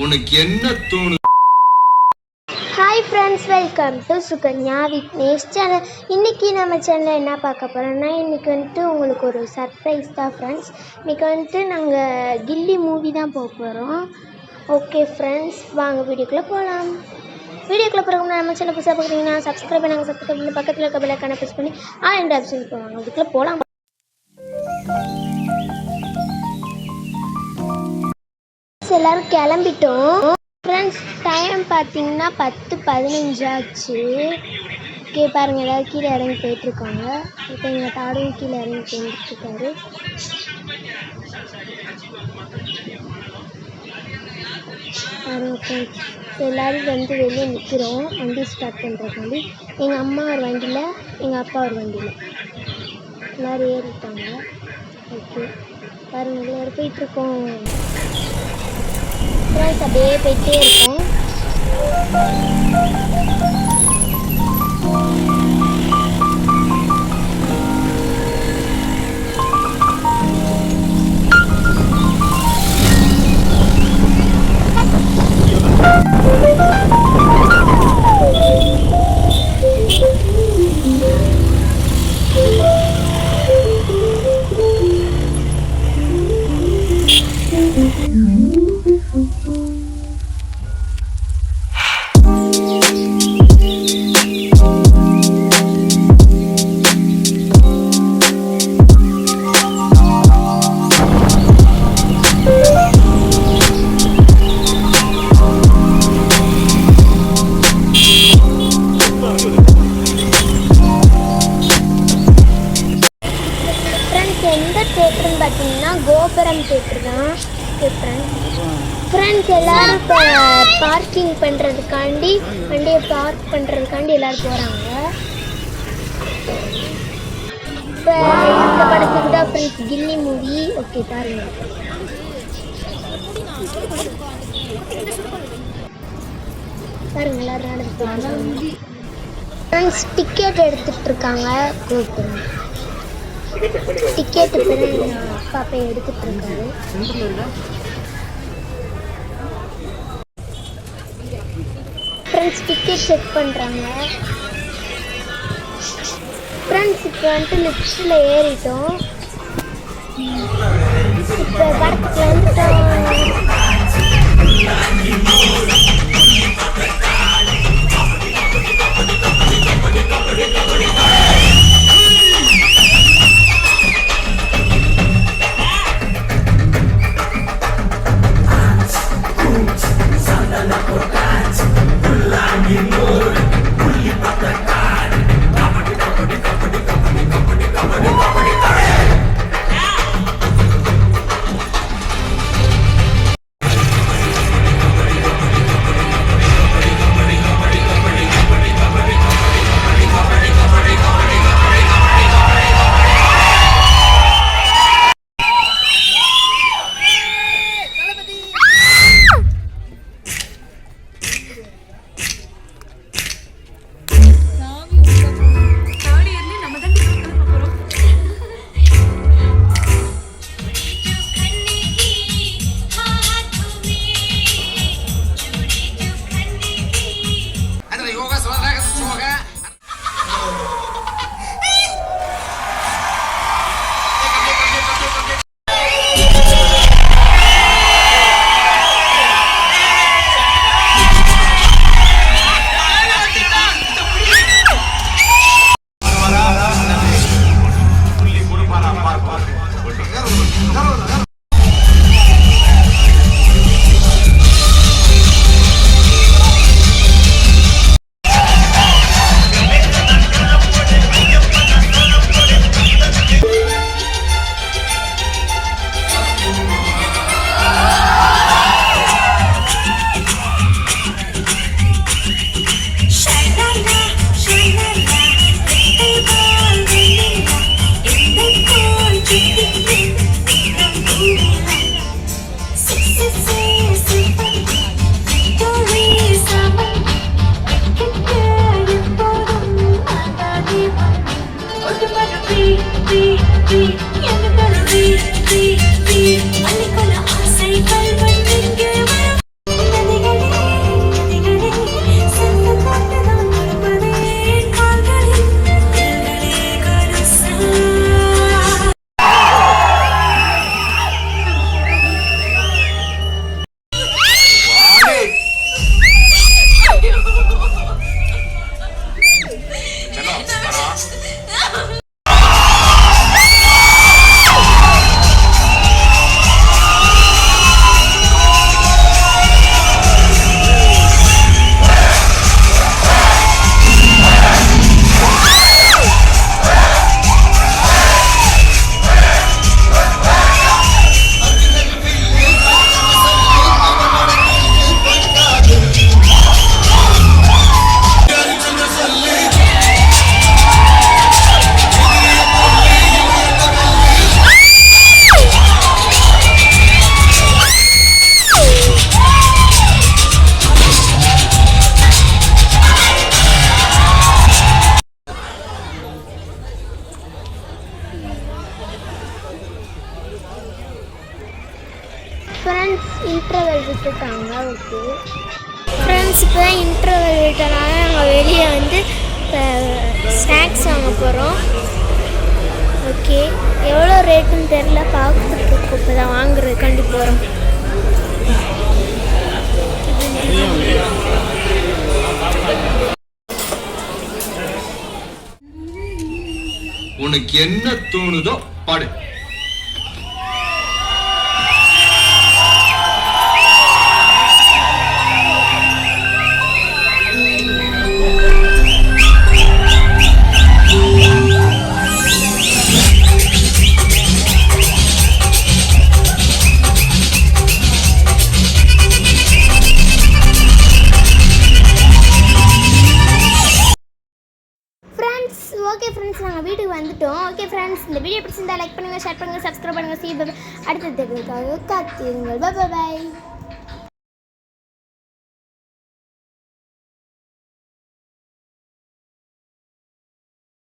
உனக்கு என்ன தோணுது? Hi friends, welcome to Sukanya Vignesh channel. இன்றைக்கி நம்ம சேனலில் என்ன பார்க்க போகிறோம்னா, இன்றைக்கி வந்துட்டு உங்களுக்கு ஒரு சர்ப்ரைஸ் தான் ஃப்ரெண்ட்ஸ். இன்றைக்கி வந்துட்டு நாங்கள் கில்லி மூவி தான் போக போகிறோம். ஓகே ஃப்ரெண்ட்ஸ், வாங்க வீடியோக்குள்ளே போகலாம். வீடியோக்குள்ளே போகிறவங்க நம்ம சேனல் புதுசாக பார்க்குறீங்கன்னா சப்ஸ்கிரைப் பண்ணி பக்கத்தில் இருக்க பெல் ஐகானை ப்ரெஸ் பண்ணி ஆல் ஆப்ஷன் போவாங்க. அதுக்குள்ளே போகலாம். எல்லோரும் கிளம்பிட்டோம் ஃப்ரெண்ட்ஸ். டைம் பார்த்தீங்கன்னா 10:15 ஆச்சு. ஓகே பாருங்கள், எல்லோரும் கீழே இறங்கி போயிட்டுருக்காங்க. இப்போ எங்கள் தாடும் கீழே இறங்கி போயிட்டுருக்காரு. பாருங்கள் ஃப்ரெண்ட்ஸ், எல்லோரும் வந்து வெளியே நிற்கிறோம் வண்டி ஸ்டார்ட் பண்ணுறதுக்காண்டி. எங்கள் அம்மா ஒரு வண்டியில், எங்கள் அப்பா ஒரு வண்டியில் எல்லோரும் ஏறிட்டாங்க. ஓகே பாருங்கள், எல்லோரும் போயிட்டுருக்கோம் ஃப்ரெண்ட்ஸ். அப்படியே போயிட்டே இருக்கும். எந்த தேட்டர்னு பார்த்தீங்கன்னா கோபுரம் தேட்டர் தான் ஃப்ரெண்ட்ஸ். எல்லோரும் இப்போ பார்க்கிங் பண்ணுறதுக்காண்டி, வண்டியை பார்க் பண்ணுறதுக்காண்டி எல்லோரும் போகிறாங்க. இப்போ இந்த படத்துக்கு தான் ஃப்ரெண்ட்ஸ் கில்லி மூவி. ஓகே பாருங்கள், பாருங்கள் எல்லோரும் நடந்து ஃப்ரெண்ட்ஸ். டிக்கெட் எடுத்துகிட்டு இருக்காங்க. கோபுரம் டிக்கெட்டு அப்பா போய் எடுத்துட்டு இருக்காரு. ஃப்ரெண்ட்ஸ் டிக்கெட் செக் பண்ணுறாங்க ஃப்ரெண்ட்ஸ். இப்போ வந்துட்டு லிஃப்ட்டில் ஏறிட்டோம். இப்போ படத்துக்கு வந்துட்டோம். ஃப்ரெண்ட்ஸ் இன்டர்வல் விட்டுட்டாங்க. ஓகே ஃப்ரெண்ட்ஸ், இப்போ தான் இன்டர்வல் விட்டனால நாங்கள் வெளியே வந்து ஸ்நாக்ஸ் வாங்க போகிறோம். ஓகே, எவ்வளோ ரேட்டுன்னு தெரில, பார்த்துட்டு இப்போ தான் வாங்குறதுக்காண்டி போகிறோம். உனக்கு என்ன தோணுதோ பாடு. ஓகே ஃப்ரெண்ட்ஸ், நாங்கள் வீட்டுக்கு வந்துட்டோம். ஓகே ஃப்ரெண்ட்ஸ், இந்த வீடியோ பிடிச்சிருந்தா லைக் பண்ணுங்கள், ஷேர் பண்ணுங்கள், சப்ஸ்கிரைப் பண்ணுங்கள். அடுத்த தெரிவிக்காக காத்திருங்கள். பாய்.